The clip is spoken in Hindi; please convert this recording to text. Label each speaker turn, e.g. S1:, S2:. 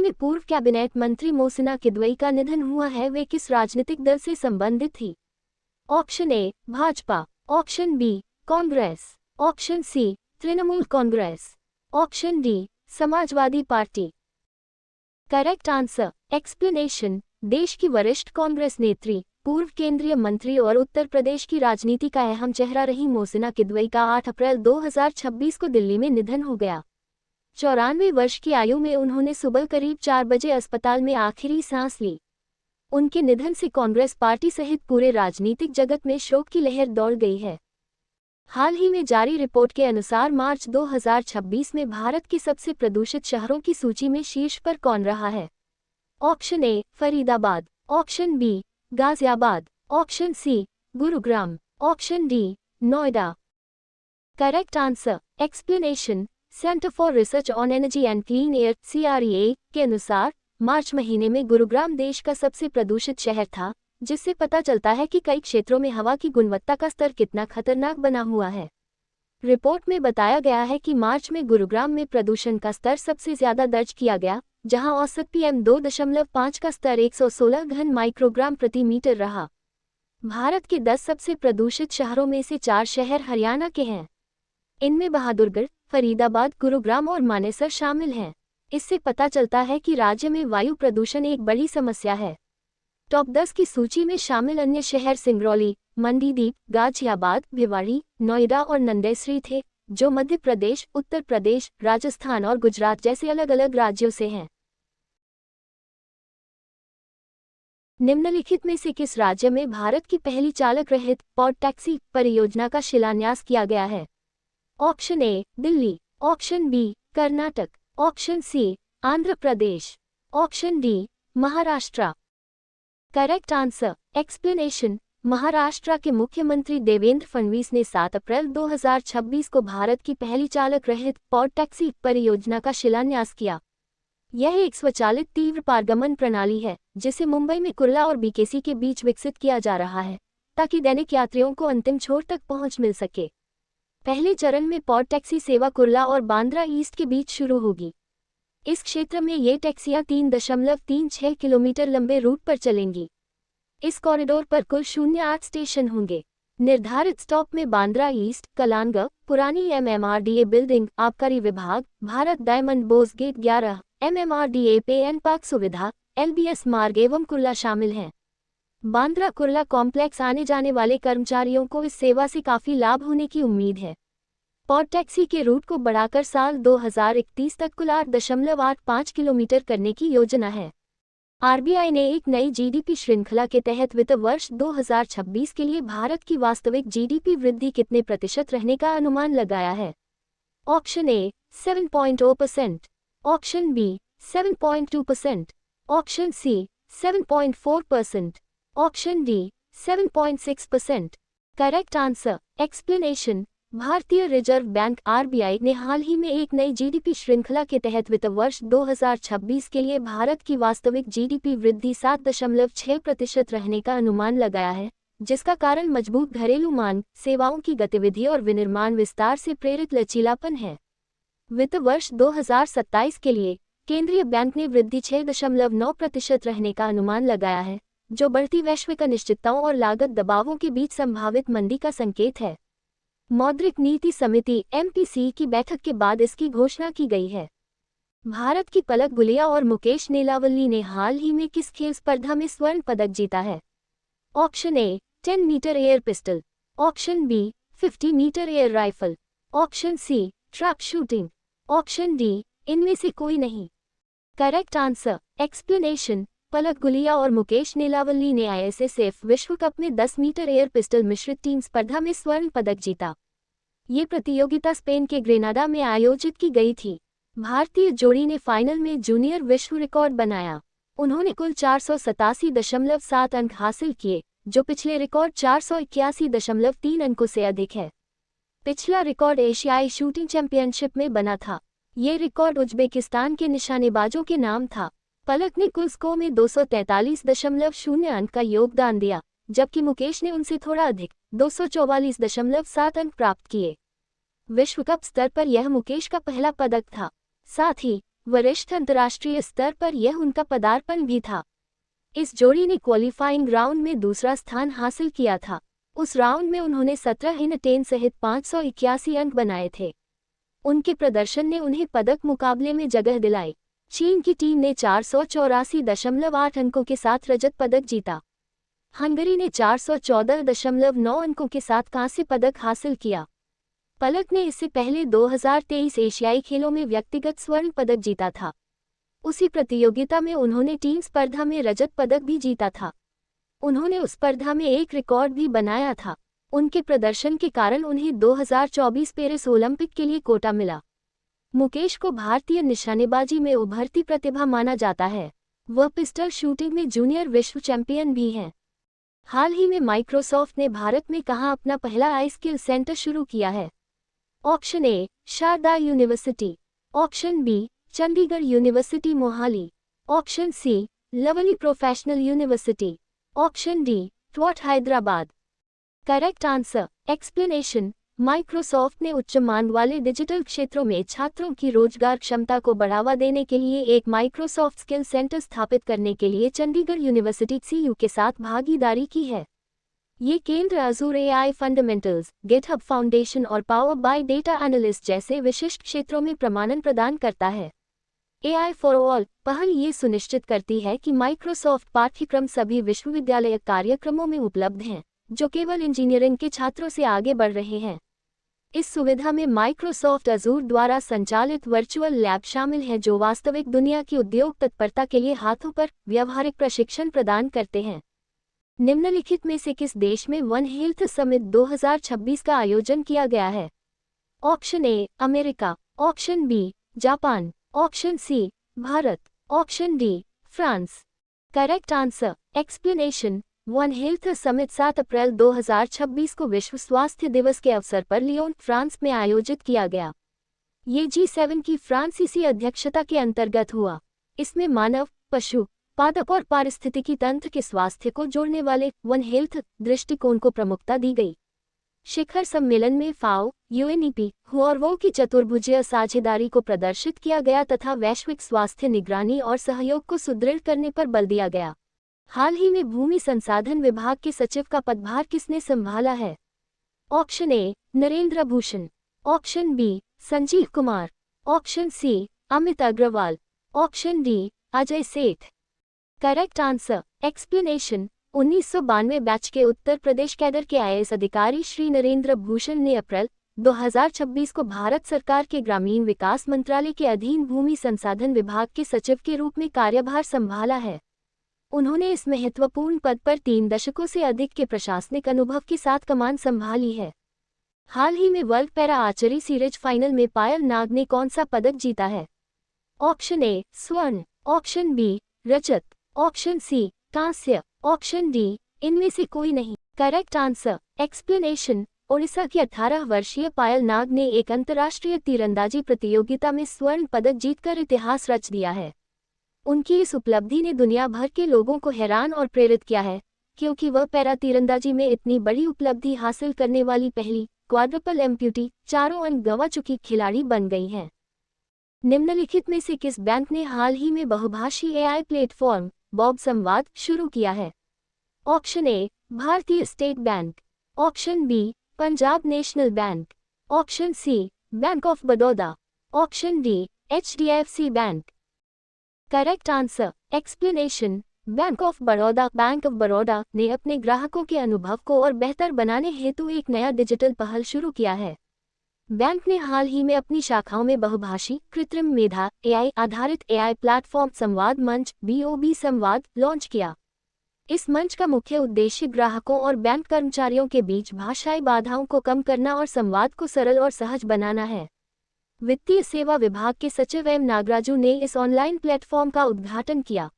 S1: में पूर्व कैबिनेट मंत्री मोहसिना किदवई का निधन हुआ है। वे किस राजनीतिक दल से संबंधित थी? Option A Bhajpa, option B Congress, option C Trinamool Congress, option D Samajwadi party. Correct answer explanation. देश की वरिष्ठ कांग्रेस नेत्री, पूर्व केंद्रीय मंत्री और उत्तर प्रदेश की राजनीति का अहम चेहरा रही मोहसिना किदवई का 8 अप्रैल 2026 को दिल्ली में निधन हो गया। 94 वर्ष की आयु में उन्होंने सुबह करीब 4 बजे अस्पताल में आखिरी सांस ली। उनके निधन से कांग्रेस पार्टी सहित पूरे राजनीतिक जगत में शोक की लहर दौड़ गई है। हाल ही में जारी रिपोर्ट के अनुसार मार्च 2026 में भारत के सबसे प्रदूषित शहरों की सूची में शीर्ष पर कौन रहा है? Option A Faridabad, option B Ghaziabad, option C Gurugram, option D Noida. Correct answer explanation. Centre for research on energy and clean air (CREA) के अनुसार मार्च महीने में गुरुग्राम देश का सबसे प्रदूषित शहर था, जिससे पता चलता है कि कई क्षेत्रों में हवा की गुणवत्ता का स्तर कितना खतरनाक बना हुआ है। रिपोर्ट में बताया गया है कि मार्च में गुरुग्राम में प्रदूषण का स्तर सबसे ज्यादा दर्ज किया गया, जहां औसत PM 2.5 का स्तर 116 घन माइक्रोग्राम प्रति मीटर रहा। भारत के 10 सबसे प्रदूषित शहरों में से 4 शहर हरियाणा के हैं। इनमें बहादुरगढ़, फरीदाबाद, गुरुग्राम और मानेसर शामिल हैं। इससे पता चलता है कि राज्य में वायु प्रदूषण एक बड़ी समस्या है। टॉप 10 की सूची में शामिल अन्य शहर सिंगरौली, मंडीदीप, गाजियाबाद, भिवाड़ी, नोएडा और नंदेसरी थे, जो मध्य प्रदेश, उत्तर प्रदेश, राजस्थान और गुजरात जैसे अलग अलग राज्यों से हैं। निम्नलिखित में से किस राज्य में भारत की पहली चालक रहित पॉड टैक्सी परियोजना का शिलान्यास किया गया है? Option A Delhi, option B Karnataka, option C Andhra Pradesh, option D Maharashtra. Correct answer explanation. Maharashtra के मुख्यमंत्री देवेंद्र फडणवीस ने 7 अप्रैल 2026 को भारत की पहली चालक रहित पॉड टैक्सी परियोजना का शिलान्यास किया। यह एक स्वचालित तीव्र पारगमन प्रणाली है, जिसे मुंबई में कुर्ला और बीकेसी के बीच विकसित किया जा रहा है, ताकि दैनिक यात्रियों को अंतिम छोर तक पहुंच मिल सके। पहले चरण में पॉड टैक्सी सेवा कुर्ला और बांद्रा ईस्ट के बीच शुरू होगी। इस क्षेत्र में ये टैक्सियां 3.36 किलोमीटर लंबे रूट पर चलेंगी। इस कॉरिडोर पर कुल 08 स्टेशन होंगे। निर्धारित स्टॉप में बांद्रा ईस्ट, कलानगढ़, पुरानी MMRDA बिल्डिंग, आबकारी विभाग, Bharat diamond bourse gate 11, MMRDA pay and park सुविधा, LBS मार्ग एवं कुर्ला शामिल हैं। बांद्रा कुर्ला कॉम्प्लेक्स आने जाने वाले कर्मचारियों को इस सेवा से काफी लाभ होने की उम्मीद है। पॉड टैक्सी के रूट को बढ़ाकर साल 2031 तक कुल 8.85 किलोमीटर करने की योजना है। RBI ने एक नई GDP श्रृंखला के तहत वित्त वर्ष 2026 के लिए भारत की वास्तविक GDP वृद्धि कितने प्रतिशत रहने का अनुमान लगाया है? Option A 7.0%, option B 7.2%, option C 7.4%, option D 7.6%। Correct answer explanation. Bharatiya reserve bank RBI ने हाल ही में एक नई GDP श्रृंखला के तहत वित्त वर्ष 2026 के लिए भारत की वास्तविक GDP वृद्धि 7.6% रहने का अनुमान लगाया है, जिसका कारण मजबूत घरेलू मांग, सेवाओं की गतिविधि और विनिर्माण विस्तार से प्रेरित लचीलापन है। वित्त वर्ष 2027 के लिए केंद्रीय बैंक ने वृद्धि 6.9% रहने का अनुमान लगाया है, जो बढ़ती वैश्विक अनिश्चितताओं और लागत दबावों के बीच संभावित मंदी का संकेत है। मौद्रिक नीति समिति MPC की बैठक के बाद इसकी घोषणा की गई है। भारत की पलक गुलिया और मुकेश नीलावली ने हाल ही में किस खेल स्पर्धा में स्वर्ण पदक जीता है? Option A 10 metre air pistol, option B 50 metre air rifle, option C trap shooting, option D इनमें से कोई नहीं। Correct answer explanation. Palak Gulia और मुकेश नीलावली ने ISSF विश्व कप में 10 मीटर एयर पिस्टल मिश्रित टीम स्पर्धा में स्वर्ण पदक जीता। ये प्रतियोगिता स्पेन के ग्रेनाडा में आयोजित की गई थी। भारतीय जोड़ी ने फाइनल में जूनियर विश्व रिकॉर्ड बनाया। उन्होंने कुल 487.7 अंक हासिल किए, जो पिछले रिकॉर्ड 481.3 अंकों से अधिक है। पिछला रिकॉर्ड एशियाई शूटिंग चैंपियनशिप में बना था। ये रिकॉर्ड उज्बेकिस्तान के निशानेबाजों के नाम था। पलक ने कुल स्कोर में 243.0 अंक का योगदान दिया, जबकि मुकेश ने उनसे थोड़ा अधिक 244.7 अंक प्राप्त किए। विश्व कप स्तर पर यह मुकेश का पहला पदक था। साथ ही वरिष्ठ अंतर्राष्ट्रीय स्तर पर यह उनका पदार्पण भी था। इस जोड़ी ने क्वालिफाइंग राउंड में दूसरा स्थान हासिल किया था। उस राउंड में उन्होंने 17 इन 10 सहित 581 अंक बनाए थे। उनके प्रदर्शन ने उन्हें पदक मुकाबले में जगह दिलाई। चीन की टीम ने 484.8 अंकों के साथ रजत पदक जीता। हंगरी ने 414.9 अंकों के साथ कांस्य पदक हासिल किया। पलक ने इससे पहले 2023 एशियाई खेलों में व्यक्तिगत स्वर्ण पदक जीता था। उसी प्रतियोगिता में उन्होंने टीम स्पर्धा में रजत पदक भी जीता था। उन्होंने उस स्पर्धा में एक रिकॉर्ड भी बनाया था। उनके प्रदर्शन के कारण उन्हें 2024 पेरिस ओलंपिक के लिए कोटा मिला। मुकेश को भारतीय निशानेबाजी में उभरती प्रतिभा माना जाता है। वह पिस्टल शूटिंग में जूनियर विश्व चैंपियन भी हैं। हाल ही में माइक्रोसॉफ्ट ने भारत में कहाँ अपना पहला आई स्किल सेंटर शुरू किया है। Option A Sharda University, option B Chandigarh University Mohali, option C Lovely Professional University, option D ट्वाट Hyderabad. Correct answer explanation. Microsoft ने उच्च मांग वाले डिजिटल क्षेत्रों में छात्रों की रोजगार क्षमता को बढ़ावा देने के लिए एक माइक्रोसॉफ्ट स्किल सेंटर स्थापित करने के लिए चंडीगढ़ यूनिवर्सिटी CU के साथ भागीदारी की है। ये केंद्र Azzur AI fundamentals, GitHub foundation और पावर बाय डेटा एनालिस्ट जैसे विशिष्ट क्षेत्रों में प्रमाणन प्रदान करता है। AI फॉर ऑल पहल ये सुनिश्चित करती है कि माइक्रोसॉफ्ट पाठ्यक्रम सभी विश्वविद्यालय कार्यक्रमों में उपलब्ध हैं, जो केवल इंजीनियरिंग के छात्रों से आगे बढ़ रहे हैं। इस सुविधा में माइक्रोसॉफ्ट अजूर द्वारा संचालित वर्चुअल लैब शामिल है, जो वास्तविक दुनिया की उद्योग तत्परता के लिए हाथों पर व्यावहारिक प्रशिक्षण प्रदान करते हैं। निम्नलिखित में से किस देश में वन हेल्थ समिट 2026 का आयोजन किया गया है। Option A America, option B Japan, option C Bharat, option D France. Correct answer explanation. One health summit 7 अप्रैल 2026 को विश्व स्वास्थ्य दिवस के अवसर पर लियोन, फ्रांस में आयोजित किया गया। ये G7 की फ्रांसीसी अध्यक्षता के अंतर्गत हुआ। इसमें मानव, पशु, पादप और पारिस्थितिकी तंत्र के स्वास्थ्य को जोड़ने वाले वन हेल्थ दृष्टिकोण को प्रमुखता दी गई। शिखर सम्मेलन में FAO, UNEP, WHO और WHO की चतुर्भुजीय साझेदारी को प्रदर्शित किया गया तथा वैश्विक स्वास्थ्य निगरानी और सहयोग को सुदृढ़ करने पर बल दिया गया। हाल ही में भूमि संसाधन विभाग के सचिव का पदभार किसने संभाला है। Option A Narendra Bhushan, option B Sanjeev Kumar, option C Amit Agarwal, option D Ajay Seth. Correct answer explanation. 1992 batch के उत्तर प्रदेश कैडर के IAS अधिकारी श्री नरेंद्र भूषण ने अप्रैल 2026 को भारत सरकार के ग्रामीण विकास मंत्रालय के अधीन भूमि संसाधन विभाग के सचिव के रूप में कार्यभार संभाला है। उन्होंने इस महत्वपूर्ण पद पर 3 दशकों से अधिक के प्रशासनिक अनुभव के साथ कमान संभाली है। हाल ही में world para archery series final में पायल नाग ने कौन सा पदक जीता है। ऑप्शन ए स्वर्ण, ऑप्शन बी रजत, ऑप्शन सी कांस्य, ऑप्शन डी इनमें से कोई नहीं। Correct answer explanation. ओडिशा की 18 वर्षीय पायल नाग ने एक अंतर्राष्ट्रीय तीरंदाजी प्रतियोगिता में स्वर्ण पदक जीतकर इतिहास रच दिया है। उनकी इस उपलब्धि ने दुनिया भर के लोगों को हैरान और प्रेरित किया है, क्योंकि वह पैरा तीरंदाजी में इतनी बड़ी उपलब्धि हासिल करने वाली पहली क्वाड्रपल एम्प्यूटी, 4 अंक गंवा चुकी खिलाड़ी बन गई हैं। निम्नलिखित में से किस बैंक ने हाल ही में बहुभाषी AI प्लेटफॉर्म बॉब संवाद शुरू किया है। Option A Bharatiya state bank, option B Punjab national bank, option C bank of Baroda, option D HDFC bank. Correct answer explanation. Bank of Baroda ने अपने ग्राहकों के अनुभव को और बेहतर बनाने हेतु एक नया डिजिटल पहल शुरू किया है। बैंक ने हाल ही में अपनी शाखाओं में बहुभाषी कृत्रिम मेधा AI आधारित AI प्लेटफॉर्म संवाद मंच BOB संवाद लॉन्च किया। इस मंच का मुख्य उद्देश्य ग्राहकों और बैंक कर्मचारियों के बीच भाषाई बाधाओं को कम करना और संवाद को सरल और सहज बनाना है। वित्तीय सेवा विभाग के सचिव M नागराजू ने इस ऑनलाइन प्लेटफॉर्म का उद्घाटन किया।